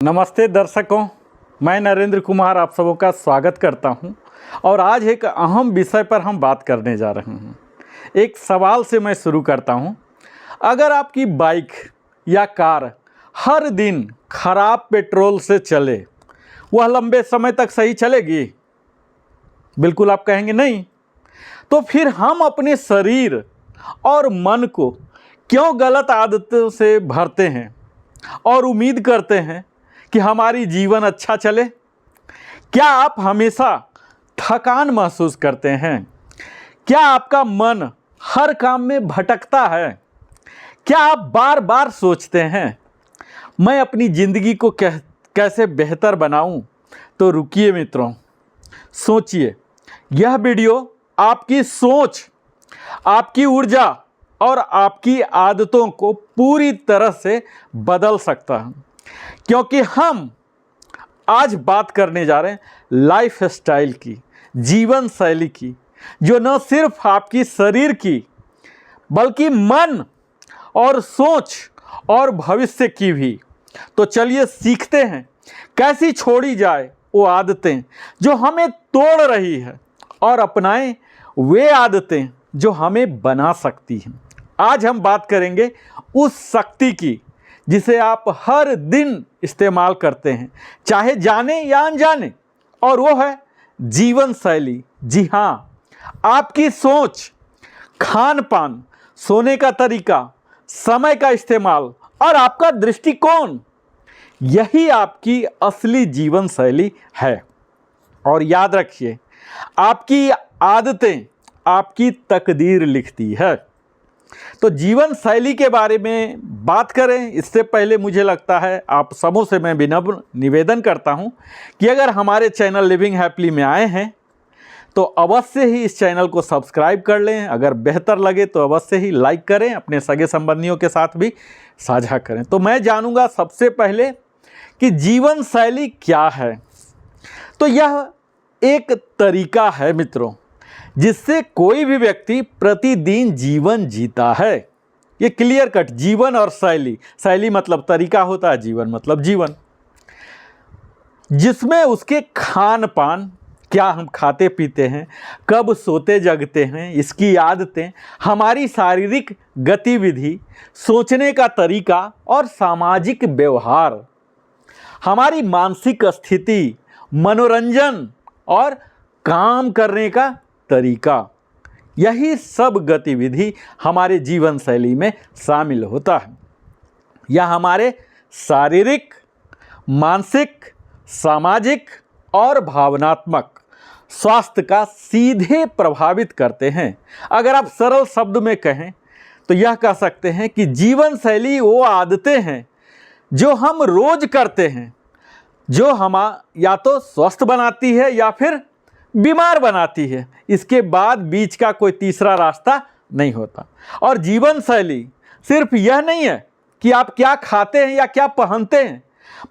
नमस्ते दर्शकों, मैं नरेंद्र कुमार आप सबों का स्वागत करता हूं और आज एक अहम विषय पर हम बात करने जा रहे हैं। एक सवाल से मैं शुरू करता हूं। अगर आपकी बाइक या कार हर दिन खराब पेट्रोल से चले, वह लंबे समय तक सही चलेगी? बिल्कुल आप कहेंगे नहीं। तो फिर हम अपने शरीर और मन को क्यों गलत आदतों से भरते हैं और उम्मीद करते हैं कि हमारी जीवन अच्छा चले? क्या आप हमेशा थकान महसूस करते हैं? क्या आपका मन हर काम में भटकता है? क्या आप बार बार सोचते हैं मैं अपनी ज़िंदगी को कैसे बेहतर बनाऊं? तो रुकिए मित्रों, सोचिए। यह वीडियो आपकी सोच, आपकी ऊर्जा और आपकी आदतों को पूरी तरह से बदल सकता है, क्योंकि हम आज बात करने जा रहे हैं लाइफ स्टाइल की, जीवन शैली की, जो न सिर्फ आपकी शरीर की बल्कि मन और सोच और भविष्य की भी। तो चलिए सीखते हैं कैसी छोड़ी जाए वो आदतें जो हमें तोड़ रही है और अपनाएं वे आदतें जो हमें बना सकती हैं। आज हम बात करेंगे उस शक्ति की जिसे आप हर दिन इस्तेमाल करते हैं, चाहे जाने या अनजाने, और वो है जीवन शैली। जी हाँ, आपकी सोच, खान पान, सोने का तरीका, समय का इस्तेमाल और आपका दृष्टिकोण, यही आपकी असली जीवन शैली है। और याद रखिए, आपकी आदतें आपकी तकदीर लिखती है। तो जीवन शैली के बारे में बात करें इससे पहले मुझे लगता है आप सबों से मैं विनम्र निवेदन करता हूं कि अगर हमारे चैनल लिविंग हैप्पीली में आए हैं तो अवश्य ही इस चैनल को सब्सक्राइब कर लें। अगर बेहतर लगे तो अवश्य ही लाइक करें, अपने सगे संबंधियों के साथ भी साझा करें। तो मैं जानूंगा सबसे पहले कि जीवन शैली क्या है। तो यह एक तरीका है मित्रों जिससे कोई भी व्यक्ति प्रतिदिन जीवन जीता है। ये क्लियर कट जीवन और शैली, शैली मतलब तरीका होता है, जीवन मतलब जीवन, जिसमें उसके खान पान, क्या हम खाते पीते हैं, कब सोते जगते हैं, इसकी आदतें, हमारी शारीरिक गतिविधि, सोचने का तरीका और सामाजिक व्यवहार, हमारी मानसिक स्थिति, मनोरंजन और काम करने का तरीका, यही सब गतिविधि हमारे जीवन शैली में शामिल होता है। यह हमारे शारीरिक, मानसिक, सामाजिक और भावनात्मक स्वास्थ्य का सीधे प्रभावित करते हैं। अगर आप सरल शब्द में कहें तो यह कह सकते हैं कि जीवन शैली वो आदतें हैं जो हम रोज करते हैं, जो हम या तो स्वस्थ बनाती है या फिर बीमार बनाती है। इसके बाद बीच का कोई तीसरा रास्ता नहीं होता। और जीवन शैली सिर्फ यह नहीं है कि आप क्या खाते हैं या क्या पहनते हैं,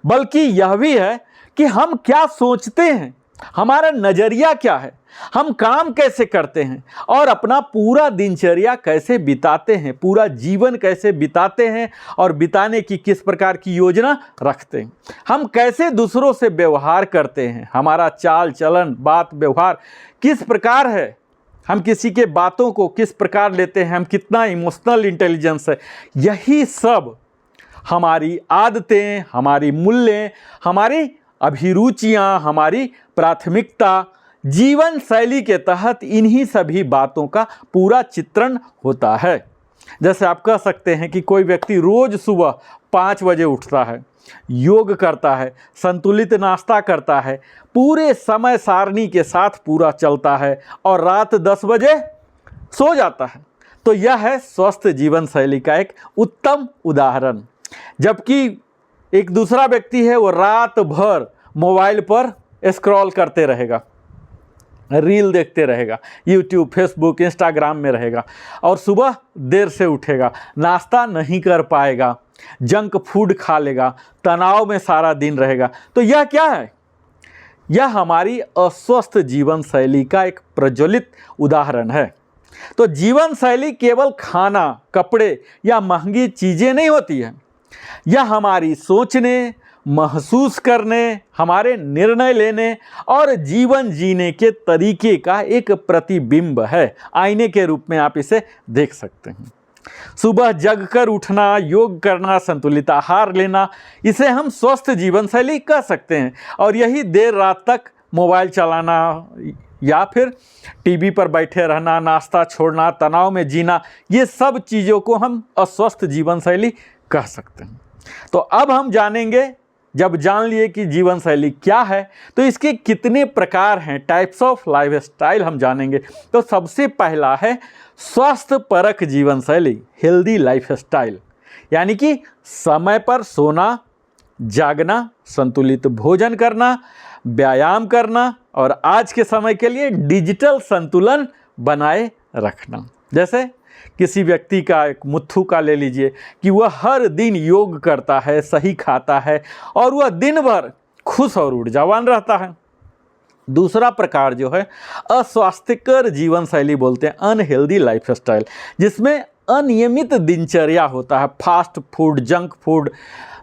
बल्कि यह भी है कि हम क्या सोचते हैं, हमारा नज़रिया क्या है, हम काम कैसे करते हैं और अपना पूरा दिनचर्या कैसे बिताते हैं, पूरा जीवन कैसे बिताते हैं और बिताने की किस प्रकार की योजना रखते हैं, हम कैसे दूसरों से व्यवहार करते हैं, हमारा चाल चलन, बात व्यवहार किस प्रकार है, हम किसी के बातों को किस प्रकार लेते हैं, हम कितना इमोशनल इंटेलिजेंस है। यही सब हमारी आदतें, हमारी मूल्य, हमारी अभिरुचियाँ, हमारी प्राथमिकता, जीवन शैली के तहत इन्हीं सभी बातों का पूरा चित्रण होता है। जैसे आप कह सकते हैं कि कोई व्यक्ति रोज़ सुबह 5 बजे उठता है, योग करता है, संतुलित नाश्ता करता है, पूरे समय सारणी के साथ पूरा चलता है और रात 10 बजे सो जाता है। तो यह है स्वस्थ जीवन शैली का एक उत्तम उदाहरण। जबकि एक दूसरा व्यक्ति है, वो रात भर मोबाइल पर स्क्रॉल करते रहेगा, रील देखते रहेगा, यूट्यूब, फेसबुक, इंस्टाग्राम में रहेगा और सुबह देर से उठेगा, नाश्ता नहीं कर पाएगा, जंक फूड खा लेगा, तनाव में सारा दिन रहेगा। तो यह क्या है? यह हमारी अस्वस्थ जीवन शैली का एक प्रज्वलित उदाहरण है। तो जीवन शैली केवल खाना, कपड़े या महंगी चीज़ें नहीं होती है। यह हमारी सोचने, महसूस करने, हमारे निर्णय लेने और जीवन जीने के तरीके का एक प्रतिबिंब है। आईने के रूप में आप इसे देख सकते हैं। सुबह जगकर उठना, योग करना, संतुलित आहार लेना, इसे हम स्वस्थ जीवन शैली कह सकते हैं। और यही देर रात तक मोबाइल चलाना या फिर टीवी पर बैठे रहना, नाश्ता छोड़ना, तनाव में जीना, ये सब चीज़ों को हम अस्वस्थ जीवन शैली कह सकते हैं। तो अब हम जानेंगे, जब जान लिए कि जीवन शैली क्या है तो इसके कितने प्रकार हैं, टाइप्स ऑफ लाइफस्टाइल हम जानेंगे। तो सबसे पहला है स्वास्थ्य परक जीवन शैली, हेल्दी लाइफस्टाइल, यानी कि समय पर सोना, जागना, संतुलित भोजन करना, व्यायाम करना और आज के समय के लिए डिजिटल संतुलन बनाए रखना। जैसे किसी व्यक्ति का, एक मुथु का ले लीजिए कि वह हर दिन योग करता है, सही खाता है और वह दिन भर खुश और ऊर्जावान रहता है। दूसरा प्रकार जो है अस्वास्थ्यकर जीवन शैली बोलते हैं, अनहेल्दी लाइफस्टाइल, जिसमें अनियमित दिनचर्या होता है। फास्ट फूड, जंक फूड,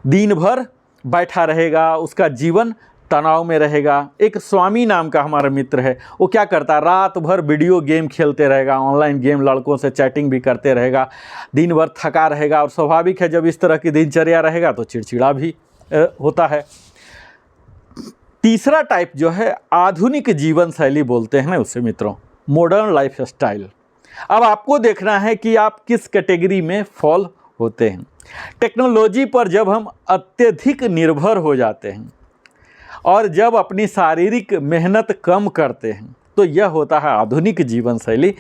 दिन भर बैठा रहेगा, उसका जीवन तनाव में रहेगा। एक स्वामी नाम का हमारा मित्र है, वो क्या करता है, रात भर वीडियो गेम खेलते रहेगा, ऑनलाइन गेम, लड़कों से चैटिंग भी करते रहेगा, दिन भर थका रहेगा। और स्वाभाविक है, जब इस तरह की दिनचर्या रहेगा तो चिड़चिड़ा भी होता है। तीसरा टाइप जो है आधुनिक जीवन शैली बोलते हैं उसे मित्रों, मॉडर्न लाइफस्टाइल। अब आपको देखना है कि आप किस कैटेगरी में फॉल होते हैं। टेक्नोलॉजी पर जब हम अत्यधिक निर्भर हो जाते हैं और जब अपनी शारीरिक मेहनत कम करते हैं तो यह होता है आधुनिक जीवन शैली।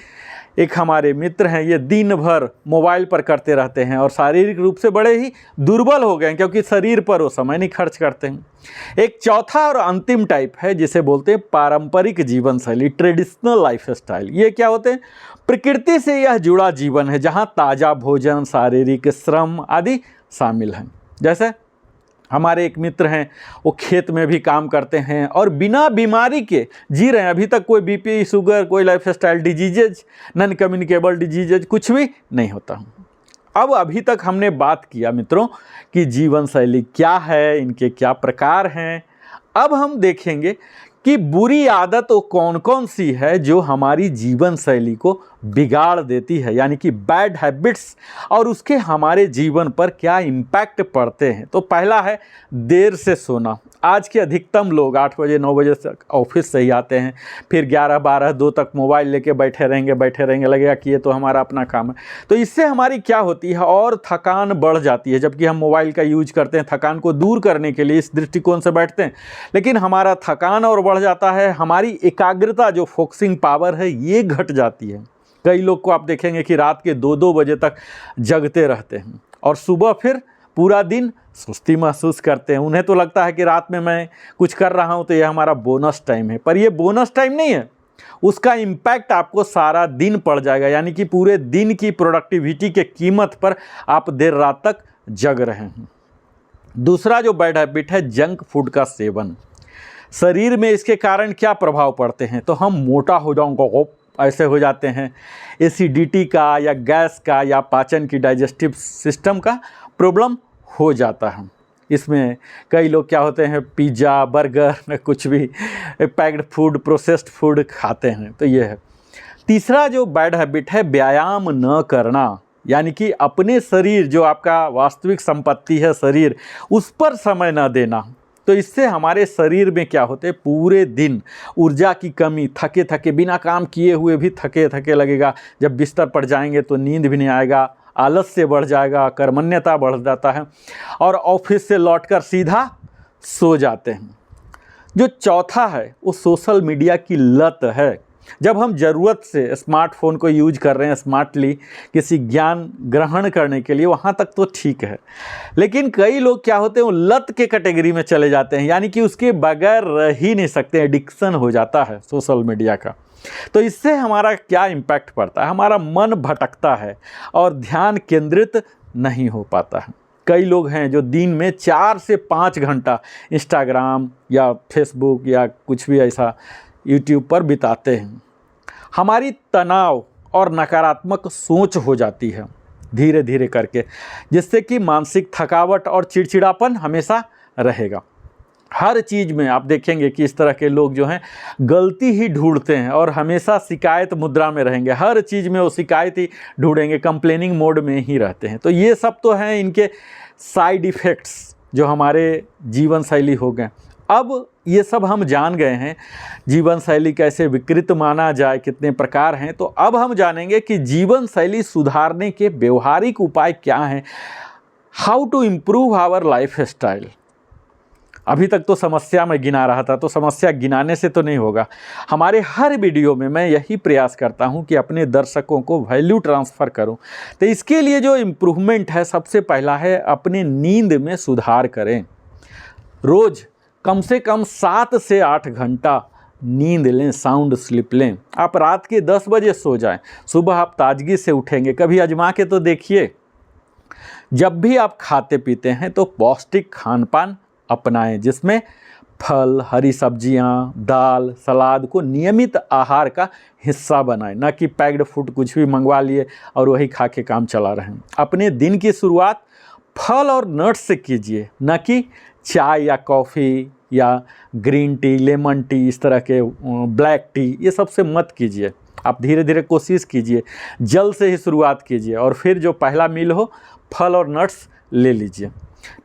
एक हमारे मित्र हैं, ये दिन भर मोबाइल पर करते रहते हैं और शारीरिक रूप से बड़े ही दुर्बल हो गए हैं क्योंकि शरीर पर वो समय नहीं खर्च करते हैं। एक चौथा और अंतिम टाइप है जिसे बोलते हैं पारंपरिक जीवन शैली, ट्रेडिशनल लाइफस्टाइल। ये क्या होते हैं, प्रकृति से यह जुड़ा जीवन है जहाँ ताज़ा भोजन, शारीरिक श्रम आदि शामिल हैं। जैसे हमारे एक मित्र हैं, वो खेत में भी काम करते हैं और बिना बीमारी के जी रहे हैं। अभी तक कोई बीपी, शुगर, कोई lifestyle diseases, non communicable diseases कुछ भी नहीं होता। अब अभी तक हमने बात किया मित्रों कि जीवन शैली क्या है, इनके क्या प्रकार हैं। अब हम देखेंगे कि बुरी आदत वो कौन कौन सी है जो हमारी जीवन शैली को बिगाड़ देती है, यानी कि बैड हैबिट्स, और उसके हमारे जीवन पर क्या इम्पैक्ट पड़ते हैं। तो पहला है देर से सोना। आज के अधिकतम लोग 8 बजे 9 बजे तक ऑफिस से ही आते हैं, फिर 11, 12, 2 तक मोबाइल लेके बैठे रहेंगे, लगेगा कि ये तो हमारा अपना काम है। तो इससे हमारी क्या होती है, और थकान बढ़ जाती है। जबकि हम मोबाइल का यूज करते हैं थकान को दूर करने के लिए, इस दृष्टिकोण से बैठते हैं, लेकिन हमारा थकान और बढ़ जाता है, हमारी एकाग्रता जो फोकसिंग पावर है ये घट जाती है। कई लोग को आप देखेंगे कि रात के 2-2 बजे तक जगते रहते हैं और सुबह फिर पूरा दिन सुस्ती महसूस करते हैं। उन्हें तो लगता है कि रात में मैं कुछ कर रहा हूं तो ये हमारा बोनस टाइम है, पर ये बोनस टाइम नहीं है। उसका इम्पैक्ट आपको सारा दिन पड़ जाएगा, यानी कि पूरे दिन की प्रोडक्टिविटी के कीमत पर आप देर रात तक जग रहे हैं। दूसरा जो बैड हैबिट है जंक फूड का सेवन। शरीर में इसके कारण क्या प्रभाव पड़ते हैं, तो हम मोटा हो जाऊंगा ऐसे हो जाते हैं, एसिडिटी का या गैस का या पाचन की, डाइजेस्टिव सिस्टम का प्रॉब्लम हो जाता है। इसमें कई लोग क्या होते हैं, पिज़्ज़ा, बर्गर, कुछ भी पैक्ड फूड, प्रोसेस्ड फूड खाते हैं। तो ये है। तीसरा जो बैड हैबिट है व्यायाम न करना, यानी कि अपने शरीर, जो आपका वास्तविक संपत्ति है शरीर, उस पर समय न देना। तो इससे हमारे शरीर में क्या होते हैं, पूरे दिन ऊर्जा की कमी, थके थके, बिना काम किए हुए भी थके थके लगेगा। जब बिस्तर पर जाएंगे तो नींद भी नहीं आएगा, आलस्य बढ़ जाएगा, कर्मण्यता बढ़ जाता है और ऑफिस से लौटकर सीधा सो जाते हैं। जो चौथा है वो सोशल मीडिया की लत है। जब हम ज़रूरत से स्मार्टफोन को यूज कर रहे हैं स्मार्टली किसी ज्ञान ग्रहण करने के लिए, वहाँ तक तो ठीक है, लेकिन कई लोग क्या होते हैं, वो लत के कैटेगरी में चले जाते हैं, यानी कि उसके बगैर रह ही नहीं सकते, एडिक्शन हो जाता है सोशल मीडिया का। तो इससे हमारा क्या इम्पैक्ट पड़ता है, हमारा मन भटकता है और ध्यान केंद्रित नहीं हो पाता है। कई लोग हैं जो दिन में 4 से 5 घंटा इंस्टाग्राम या फेसबुक या कुछ भी ऐसा यूट्यूब पर बिताते हैं। हमारी तनाव और नकारात्मक सोच हो जाती है धीरे धीरे करके, जिससे कि मानसिक थकावट और चिड़चिड़ापन हमेशा रहेगा। हर चीज़ में आप देखेंगे कि इस तरह के लोग जो हैं गलती ही ढूंढते हैं और हमेशा शिकायत मुद्रा में रहेंगे। हर चीज़ में वो शिकायत ही ढूंढेंगे, कंप्लेनिंग मोड में ही रहते हैं। तो ये सब तो हैं इनके साइड इफ़ेक्ट्स जो हमारे जीवन शैली हो गए। अब ये सब हम जान गए हैं, जीवन शैली कैसे विकृत माना जाए, कितने प्रकार हैं। तो अब हम जानेंगे कि जीवन शैली सुधारने के व्यवहारिक उपाय क्या हैं। How to improve our lifestyle. अभी तक तो समस्या मैं गिना रहा था, तो समस्या गिनाने से तो नहीं होगा। हमारे हर वीडियो में मैं यही प्रयास करता हूं कि अपने दर्शकों को वैल्यू ट्रांसफ़र करूं। तो इसके लिए जो इम्प्रूवमेंट है, सबसे पहला है अपनी नींद में सुधार करें। रोज़ कम से कम 7 से 8 घंटा नींद लें, साउंड स्लीप लें। आप रात के 10 बजे सो जाएं, सुबह आप ताजगी से उठेंगे। कभी आजमा के तो देखिए। जब भी आप खाते पीते हैं तो पौष्टिक खान पान अपनाएं, जिसमें फल, हरी सब्जियां, दाल, सलाद को नियमित आहार का हिस्सा बनाएं, न कि पैक्ड फूड कुछ भी मंगवा लिए और वही खा के काम चला रहे हैं। अपने दिन की शुरुआत फल और नट्स से कीजिए, न कि चाय या कॉफ़ी या ग्रीन टी, लेमन टी, इस तरह के ब्लैक टी, ये सबसे मत कीजिए। आप धीरे धीरे कोशिश कीजिए, जल से ही शुरुआत कीजिए और फिर जो पहला मील हो फल और नट्स ले लीजिए।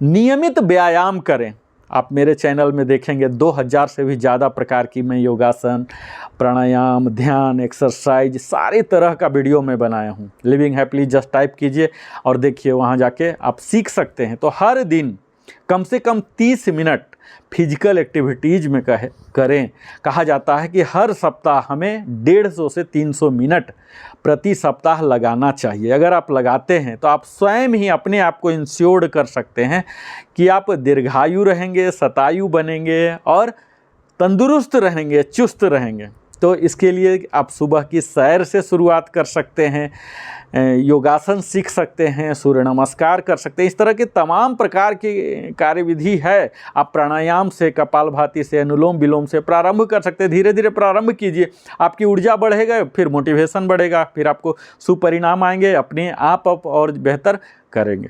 नियमित व्यायाम करें। आप मेरे चैनल में देखेंगे 2000 से भी ज़्यादा प्रकार की मैं योगासन, प्राणायाम, ध्यान, एक्सरसाइज, सारे तरह का वीडियो मैं बनाया हूँ। लिविंग हैप्पीली जस्ट टाइप कीजिए और देखिए, वहाँ जाके आप सीख सकते हैं। तो हर दिन कम से कम 30 मिनट फिजिकल एक्टिविटीज़ में करें। कहा जाता है कि हर सप्ताह हमें 150 से 300 मिनट प्रति सप्ताह लगाना चाहिए। अगर आप लगाते हैं तो आप स्वयं ही अपने आप को इंश्योर्ड कर सकते हैं कि आप दीर्घायु रहेंगे, शतायु बनेंगे और तंदुरुस्त रहेंगे, चुस्त रहेंगे। तो इसके लिए आप सुबह की सैर से शुरुआत कर सकते हैं, योगासन सीख सकते हैं, सूर्य नमस्कार कर सकते हैं। इस तरह के तमाम प्रकार की कार्यविधि है। आप प्राणायाम से, कपालभाति से, अनुलोम विलोम से प्रारंभ कर सकते हैं। धीरे धीरे प्रारंभ कीजिए, आपकी ऊर्जा बढ़ेगा, फिर मोटिवेशन बढ़ेगा, फिर आपको सुपरिणाम आएंगे, अपने आप और बेहतर करेंगे।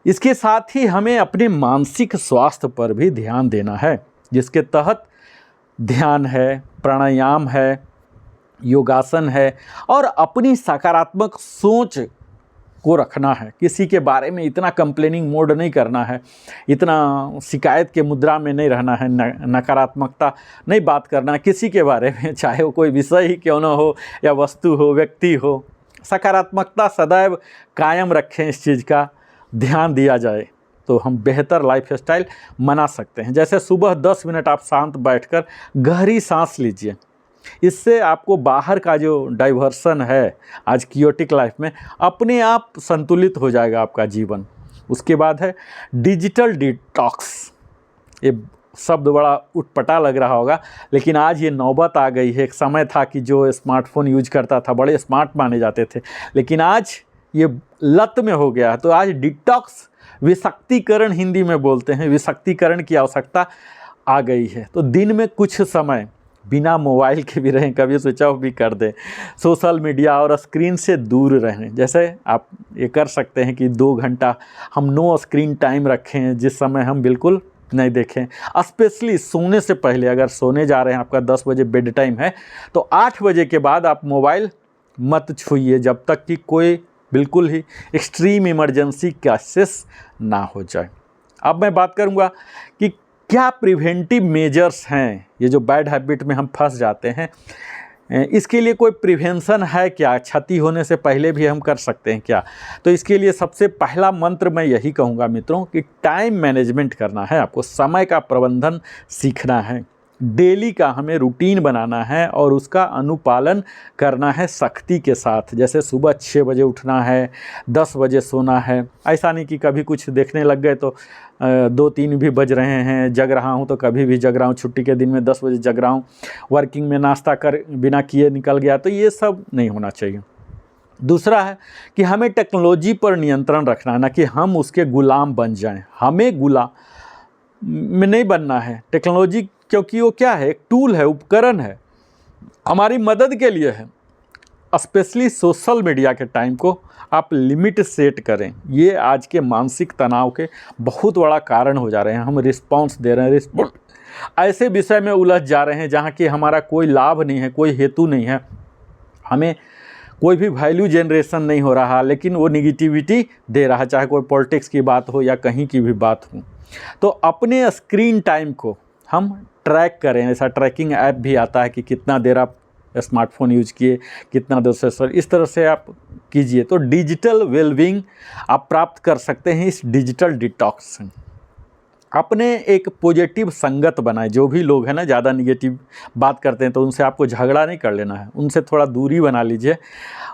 इसके साथ ही हमें अपने मानसिक स्वास्थ्य पर भी ध्यान देना है, जिसके तहत ध्यान है, प्राणायाम है, योगासन है और अपनी सकारात्मक सोच को रखना है। किसी के बारे में इतना कंप्लेनिंग मोड नहीं करना है, इतना शिकायत के मुद्रा में नहीं रहना है, नकारात्मकता नहीं बात करना है किसी के बारे में, चाहे वो कोई विषय ही क्यों ना हो या वस्तु हो, व्यक्ति हो। सकारात्मकता सदैव कायम रखें, इस चीज़ का ध्यान दिया जाए तो हम बेहतर लाइफ स्टाइल बना सकते हैं। जैसे सुबह 10 मिनट आप शांत बैठकर गहरी सांस लीजिए। इससे आपको बाहर का जो डाइवर्सन है आज कियोटिक लाइफ में, अपने आप संतुलित हो जाएगा आपका जीवन। उसके बाद है डिजिटल डिटॉक्स। ये शब्द बड़ा उटपटा लग रहा होगा, लेकिन आज ये नौबत आ गई है। एक समय था कि जो स्मार्टफोन यूज करता था बड़े स्मार्ट माने जाते थे, लेकिन आज ये लत में हो गया है। तो आज डिटॉक्स, विषाक्तीकरण हिंदी में बोलते हैं, विषाक्तीकरण की आवश्यकता आ गई है। तो दिन में कुछ समय बिना मोबाइल के भी रहें, कभी स्विच ऑफ भी कर दें, सोशल मीडिया और स्क्रीन से दूर रहें। जैसे आप ये कर सकते हैं कि 2 घंटा हम नो स्क्रीन टाइम रखें, जिस समय हम बिल्कुल नहीं देखें। स्पेशली सोने से पहले, अगर सोने जा रहे हैं, आपका 10 बजे बेड टाइम है, तो 8 बजे के बाद आप मोबाइल मत छूइए, जब तक कि कोई बिल्कुल ही एक्सट्रीम इमरजेंसी केसेस ना हो जाए। अब मैं बात करूंगा कि क्या प्रिवेंटिव मेजर्स हैं। ये जो बैड हैबिट में हम फंस जाते हैं, इसके लिए कोई प्रिवेंशन है क्या? क्षति होने से पहले भी हम कर सकते हैं क्या? तो इसके लिए सबसे पहला मंत्र मैं यही कहूँगा मित्रों कि टाइम मैनेजमेंट करना है। आपको समय का प्रबंधन सीखना है। डेली का हमें रूटीन बनाना है और उसका अनुपालन करना है सख्ती के साथ। जैसे सुबह 6 बजे उठना है, 10 बजे सोना है। ऐसा नहीं कि कभी कुछ देखने लग गए तो 2-3 भी बज रहे हैं, जग रहा हूं तो कभी भी जग रहा हूं, छुट्टी के दिन में 10 बजे जग रहा हूं, वर्किंग में नाश्ता कर बिना किए निकल गया, तो ये सब नहीं होना चाहिए। दूसरा है कि हमें टेक्नोलॉजी पर नियंत्रण रखना है, ना कि हम उसके गुलाम बन जाएं। हमें गुलाम में नहीं बनना है। टेक्नोलॉजी क्योंकि वो क्या है, एक टूल है, उपकरण है, हमारी मदद के लिए है। स्पेशली सोशल मीडिया के टाइम को आप लिमिट सेट करें। ये आज के मानसिक तनाव के बहुत बड़ा कारण हो जा रहे हैं। हम रिस्पॉन्स दे रहे हैं, ऐसे विषय में उलझ जा रहे हैं जहाँ कि हमारा कोई लाभ नहीं है, कोई हेतु नहीं है, हमें कोई भी वैल्यू जनरेशन नहीं हो रहा, लेकिन वो निगेटिविटी दे रहा है, चाहे कोई पॉलिटिक्स की बात हो या कहीं की भी बात हो। तो अपने स्क्रीन टाइम को हम ट्रैक करें। ऐसा ट्रैकिंग ऐप भी आता है कि कितना देर आप स्मार्टफोन यूज किए, कितना देर से, इस तरह से आप कीजिए। तो डिजिटल वेलबींग आप प्राप्त कर सकते हैं इस डिजिटल डिटॉक्स से। अपने एक पॉजिटिव संगत बनाए। जो भी लोग हैं ना ज़्यादा निगेटिव बात करते हैं, तो उनसे आपको झगड़ा नहीं कर लेना है, उनसे थोड़ा दूरी बना लीजिए।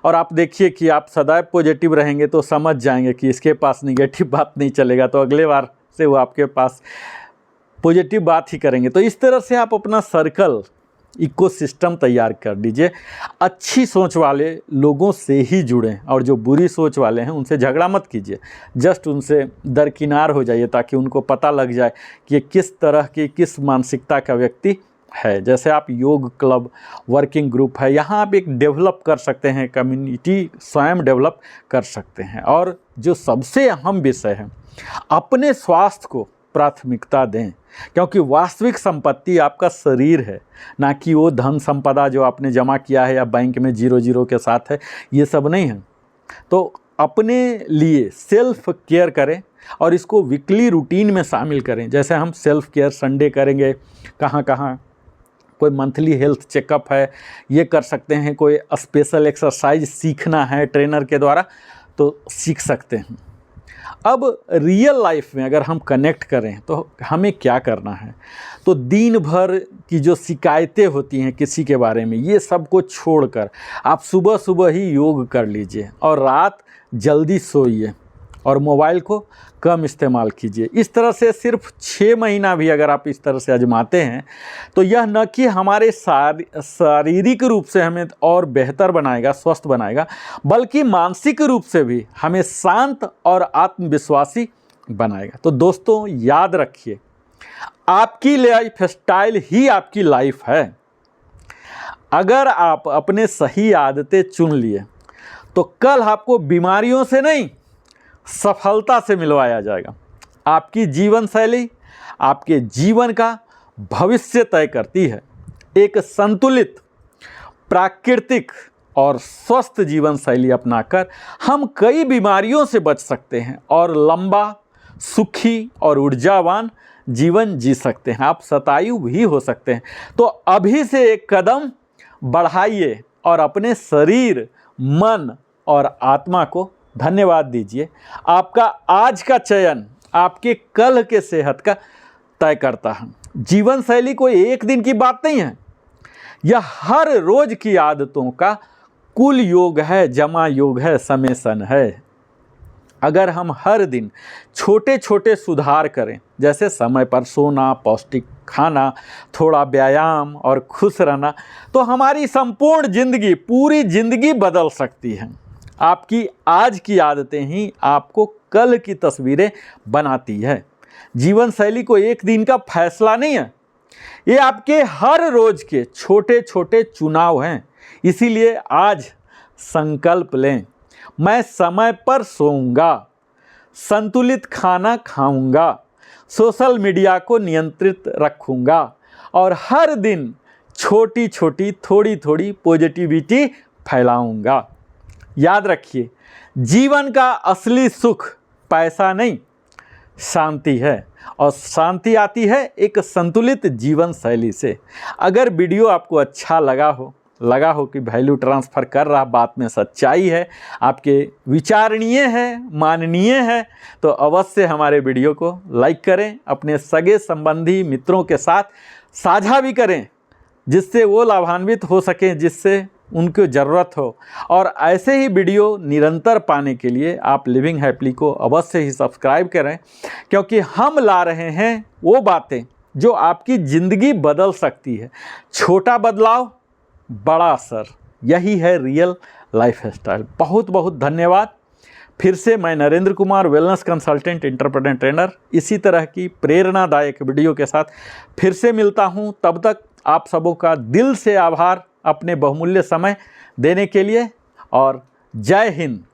और आप देखिए कि आप सदैव पॉजिटिव रहेंगे तो समझ जाएंगे कि इसके पास निगेटिव बात नहीं चलेगा, तो अगले बार से वो आपके पास पॉजिटिव बात ही करेंगे। तो इस तरह से आप अपना सर्कल इकोसिस्टम तैयार कर दीजिए। अच्छी सोच वाले लोगों से ही जुड़ें और जो बुरी सोच वाले हैं उनसे झगड़ा मत कीजिए, जस्ट उनसे दरकिनार हो जाइए ताकि उनको पता लग जाए कि ये किस तरह की, किस मानसिकता का व्यक्ति है। जैसे आप योग क्लब, वर्किंग ग्रुप है, यहाँ आप एक डेवलप कर सकते हैं, कम्युनिटी स्वयं डेवलप कर सकते हैं। और जो सबसे अहम विषय है, अपने स्वास्थ्य को प्राथमिकता दें, क्योंकि वास्तविक संपत्ति आपका शरीर है, ना कि वो धन संपदा जो आपने जमा किया है या बैंक में 0 के साथ है, ये सब नहीं है। तो अपने लिए सेल्फ केयर करें और इसको वीकली रूटीन में शामिल करें। जैसे हम सेल्फ केयर संडे करेंगे, कहाँ कहाँ कोई मंथली हेल्थ चेकअप है, ये कर सकते हैं। कोई स्पेशल एक्सरसाइज सीखना है ट्रेनर के द्वारा तो सीख सकते हैं। अब रियल लाइफ में अगर हम कनेक्ट करें तो हमें क्या करना है, तो दिन भर की जो शिकायतें होती हैं किसी के बारे में, ये सब को छोड़कर आप सुबह सुबह ही योग कर लीजिए और रात जल्दी सोइए और मोबाइल को कम इस्तेमाल कीजिए। इस तरह से सिर्फ 6 महीना भी अगर आप इस तरह से आजमाते हैं तो यह न कि हमारे शारीरिक रूप से हमें और बेहतर बनाएगा, स्वस्थ बनाएगा, बल्कि मानसिक रूप से भी हमें शांत और आत्मविश्वासी बनाएगा। तो दोस्तों याद रखिए, आपकी लाइफ स्टाइल ही आपकी लाइफ है। अगर आप अपने सही आदतें चुन लिए तो कल आपको बीमारियों से नहीं, सफलता से मिलवाया जाएगा। आपकी जीवन शैली आपके जीवन का भविष्य तय करती है। एक संतुलित, प्राकृतिक और स्वस्थ जीवन शैली अपनाकर हम कई बीमारियों से बच सकते हैं और लंबा, सुखी और ऊर्जावान जीवन जी सकते हैं। आप शतायु भी हो सकते हैं। तो अभी से एक कदम बढ़ाइए और अपने शरीर, मन और आत्मा को धन्यवाद दीजिए। आपका आज का चयन आपके कल के सेहत का तय करता है। जीवन शैली कोई एक दिन की बात नहीं है, यह हर रोज की आदतों का कुल योग है, जमा योग है, समेसन है। अगर हम हर दिन छोटे छोटे सुधार करें, जैसे समय पर सोना, पौष्टिक खाना, थोड़ा व्यायाम और खुश रहना, तो हमारी संपूर्ण जिंदगी, पूरी जिंदगी बदल सकती है। आपकी आज की आदतें ही आपको कल की तस्वीरें बनाती है। जीवन शैली को एक दिन का फैसला नहीं है, ये आपके हर रोज के छोटे छोटे चुनाव हैं। इसीलिए आज संकल्प लें, मैं समय पर सोऊंगा, संतुलित खाना खाऊंगा, सोशल मीडिया को नियंत्रित रखूंगा और हर दिन छोटी छोटी, थोड़ी थोड़ी पॉजिटिविटी फैलाऊंगा। याद रखिए, जीवन का असली सुख पैसा नहीं, शांति है, और शांति आती है एक संतुलित जीवन शैली से। अगर वीडियो आपको अच्छा लगा हो कि वैल्यू ट्रांसफ़र कर रहा, बात में सच्चाई है, आपके विचारणीय है, माननीय है, तो अवश्य हमारे वीडियो को लाइक करें, अपने सगे संबंधी मित्रों के साथ साझा भी करें, जिससे वो लाभान्वित हो सकें, जिससे उनको ज़रूरत हो। और ऐसे ही वीडियो निरंतर पाने के लिए आप लिविंग हैप्पीली को अवश्य ही सब्सक्राइब करें, क्योंकि हम ला रहे हैं वो बातें जो आपकी ज़िंदगी बदल सकती है। छोटा बदलाव, बड़ा असर, यही है रियल लाइफ स्टाइल। बहुत बहुत धन्यवाद। फिर से मैं Narendra Kumar, wellness consultant, entrepreneur trainer, इसी तरह की प्रेरणादायक वीडियो के साथ फिर से मिलता हूं। तब तक आप सबों का दिल से आभार अपने बहुमूल्य समय देने के लिए और जय हिंद।